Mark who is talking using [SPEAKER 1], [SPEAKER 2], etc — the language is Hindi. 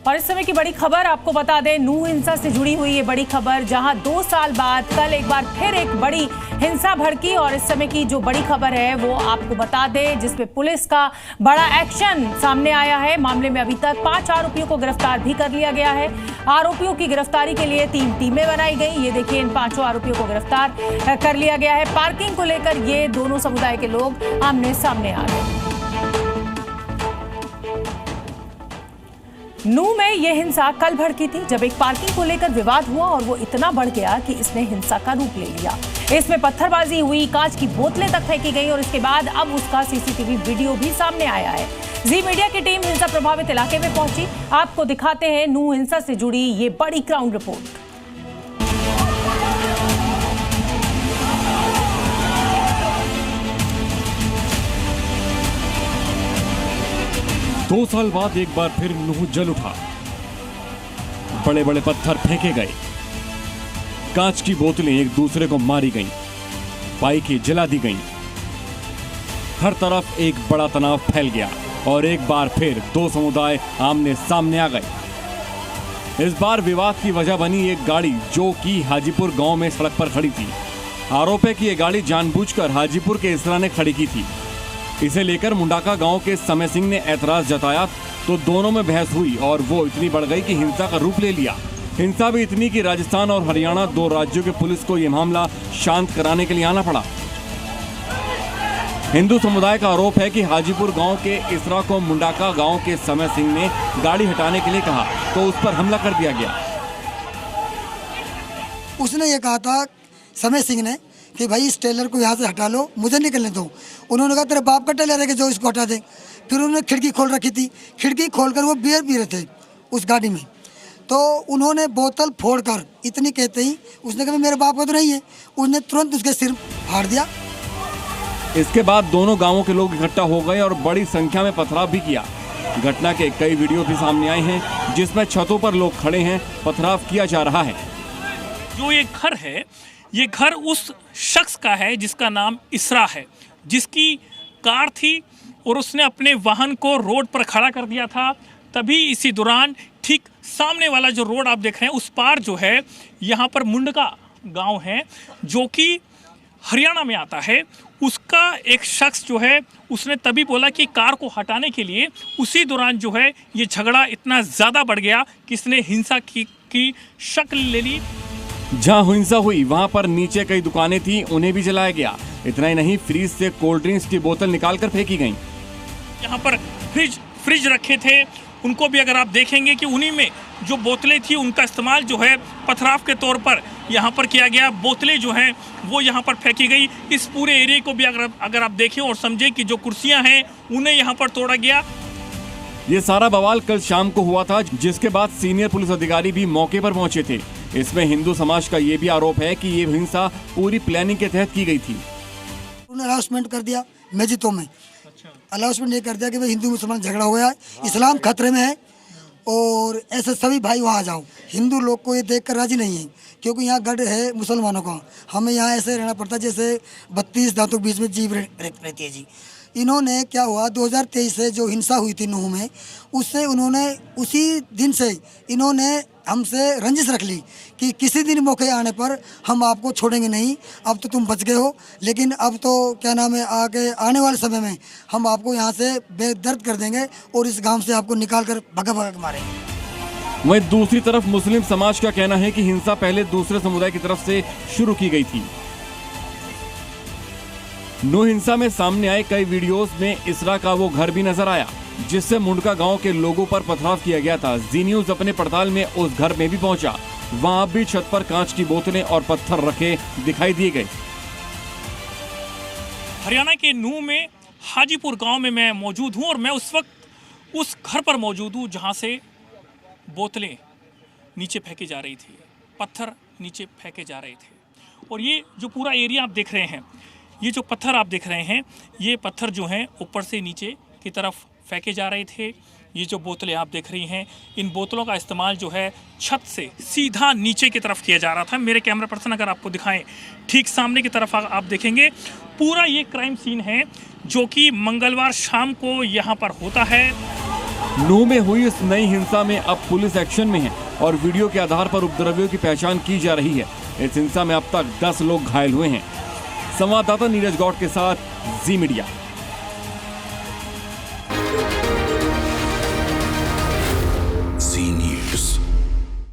[SPEAKER 1] और इस समय की बड़ी खबर आपको बता दें, नूह हिंसा से जुड़ी हुई ये बड़ी खबर, जहां 2 साल बाद कल एक बार फिर एक बड़ी हिंसा भड़की। और इस समय की जो बड़ी खबर है वो आपको बता दें, जिसमें पुलिस का बड़ा एक्शन सामने आया है। मामले में अभी तक 5 आरोपियों को गिरफ्तार भी कर लिया गया है। आरोपियों की गिरफ्तारी के लिए 3 टीमें बनाई गई। ये देखिए, इन 5 आरोपियों को गिरफ्तार कर लिया गया है। पार्किंग को लेकर ये दोनों समुदाय के लोग आमने सामने आ गए। नूह में यह हिंसा कल भड़की थी, जब एक पार्किंग को लेकर विवाद हुआ और वो इतना बढ़ गया कि इसने हिंसा का रूप ले लिया। इसमें पत्थरबाजी हुई, कांच की बोतलें तक फेंकी गई और इसके बाद अब उसका सीसीटीवी वीडियो भी सामने आया है। जी मीडिया की टीम हिंसा प्रभावित इलाके में पहुंची। आपको दिखाते हैं नूह हिंसा से जुड़ी ये बड़ी ग्राउंड रिपोर्ट।
[SPEAKER 2] 2 साल बाद एक बार फिर नूह जल उठा। बड़े बड़े पत्थर फेंके गए, कांच की बोतलें एक दूसरे को मारी गईं, बाइकें जला दी गईं। हर तरफ एक बड़ा तनाव फैल गया और एक बार फिर 2 समुदाय आमने सामने आ गए। इस बार विवाद की वजह बनी एक गाड़ी जो कि हाजीपुर गांव में सड़क पर खड़ी थी। आरोप है कि यह गाड़ी जानबूझकर हाजीपुर के इसरा ने खड़ी की थी। इसे लेकर मुंडाका गांव के समय सिंह ने ऐतराज जताया तो दोनों में बहस हुई और वो इतनी बढ़ गई कि हिंसा का रूप ले लिया। हिंसा भी इतनी कि राजस्थान और हरियाणा 2 राज्यों के पुलिस को यह मामला शांत कराने के लिए आना पड़ा। हिंदू समुदाय का आरोप है कि हाजीपुर गांव के इसरा को मुंडाका गांव के समय सिंह ने गाड़ी हटाने के लिए कहा तो उस पर हमला कर दिया गया।
[SPEAKER 3] उसने ये कहा था समय सिंह ने कि भाई इस टेलर को यहाँ से हटा लो, मुझे निकलने दो। उन्होंने कहा तेरे बाप का टेलर है कि जो इसको हटा दे। फिर उन्होंने खिड़की खोल रखी थी, खिड़की खोलकर वो बियर पी रहे थे उस गाड़ी में। तो उन्होंने बोतल फोड़कर इतनी कहते ही उसने कहा मेरे बाप का तो नहीं है, उसने तुरंत उसके सिर फाड़ दिया।
[SPEAKER 2] इसके बाद दोनों गांवों के लोग इकट्ठा हो गए और बड़ी संख्या में पथराव भी किया। घटना के कई वीडियो भी सामने आए हैं जिसमें छतों पर लोग खड़े हैं, पथराव किया जा रहा है।
[SPEAKER 4] जो ये घर है, ये घर उस शख्स का है जिसका नाम इसरा है, जिसकी कार थी और उसने अपने वाहन को रोड पर खड़ा कर दिया था। तभी इसी दौरान ठीक सामने वाला जो रोड आप देख रहे हैं उस पार जो है यहाँ पर मुंडका गांव है जो कि हरियाणा में आता है। उसका एक शख्स जो है उसने तभी बोला कि कार को हटाने के लिए, उसी दौरान जो है ये झगड़ा इतना ज़्यादा बढ़ गया कि इसने हिंसा की शक्ल ले ली।
[SPEAKER 2] जहां हिंसा हुई वहां पर नीचे कई दुकानें थी, उन्हें भी जलाया गया। इतना ही नहीं, फ्रीज से कोल्ड ड्रिंक्स की बोतल निकालकर फेंकी गई।
[SPEAKER 4] यहाँ पर फ्रिज रखे थे, उनको भी अगर आप देखेंगे कि उन्हीं में जो बोतलें थी उनका इस्तेमाल जो है पथराव के तौर पर यहाँ पर किया गया। बोतलें जो हैं वो यहाँ पर फेंकी गई। इस पूरे एरिया को भी अगर आप देखें और समझें कि जो कुर्सियाँ हैं उन्हें यहाँ पर तोड़ा गया।
[SPEAKER 2] ये सारा बवाल कल शाम को हुआ था, जिसके बाद सीनियर पुलिस अधिकारी भी मौके पर पहुंचे थे। इसमें हिंदू समाज का ये भी आरोप है कि ये हिंसा पूरी प्लानिंग के तहत की गई थी।
[SPEAKER 3] उन्होंने अनाउंसमेंट कर दिया मस्जिदों में, अनाउंसमेंट ये कर दिया कि भाई हिंदू मुसलमान झगड़ा हो गया है, इस्लाम खतरे में है और ऐसे सभी भाई वहाँ आ जाओ। हिंदू लोग को ये देखकर राजी नहीं है क्योंकि यहाँ गढ़ है मुसलमानों का। हमें यहाँ ऐसे रहना पड़ता है जैसे 32 दांतों के बीच में जीव रहती है जी। इन्होंने क्या हुआ, 2023 से जो हिंसा हुई थी नूह में, उससे उन्होंने उसी दिन से इन्होंने हमसे रंजिश रख ली कि किसी दिन मौके आने पर हम आपको छोड़ेंगे नहीं। अब तो तुम बच गए हो, लेकिन अब तो क्या नाम है, आगे आने वाले समय में हम आपको यहाँ से बेदर्द कर देंगे और इस गांव से आपको निकाल कर भगा भगा मारेंगे।
[SPEAKER 2] वहीं दूसरी तरफ मुस्लिम समाज का कहना है कि हिंसा पहले दूसरे समुदाय की तरफ से शुरू की गई थी। नूह हिंसा में सामने आए कई वीडियोस में इसरा का वो घर भी नजर आया जिससे मुंडका गांव के लोगों पर पथराव किया गया था। जी न्यूज अपने पड़ताल में उस घर में भी पहुंचा। वहां भी छत पर कांच की बोतलें और पत्थर रखे दिखाई दिए गए।
[SPEAKER 4] हरियाणा के नूह में हाजीपुर गांव में मैं मौजूद हूं और मैं उस वक्त उस घर पर मौजूद हूं जहां से बोतलें नीचे फेंकी जा रही थी, पत्थर नीचे फेंके जा रहे थे। और ये जो पूरा एरिया आप देख रहे हैं, ये जो पत्थर आप देख रहे हैं, ये पत्थर जो हैं ऊपर से नीचे की तरफ फेंके जा रहे थे। ये जो बोतलें आप देख रही हैं, इन बोतलों का इस्तेमाल जो है छत से सीधा नीचे की तरफ किया जा रहा था। मेरे कैमरा पर्सन अगर आपको दिखाएं, ठीक सामने की तरफ आप देखेंगे पूरा ये क्राइम सीन है जो कि मंगलवार शाम को यहाँ पर होता है।
[SPEAKER 2] नूह में हुई इस नई हिंसा में अब पुलिस एक्शन में है और वीडियो के आधार पर उपद्रवियों की पहचान की जा रही है। इस हिंसा में अब तक 10 लोग घायल हुए हैं। संवाददाता नीरज गौड़ के साथ जी मीडिया।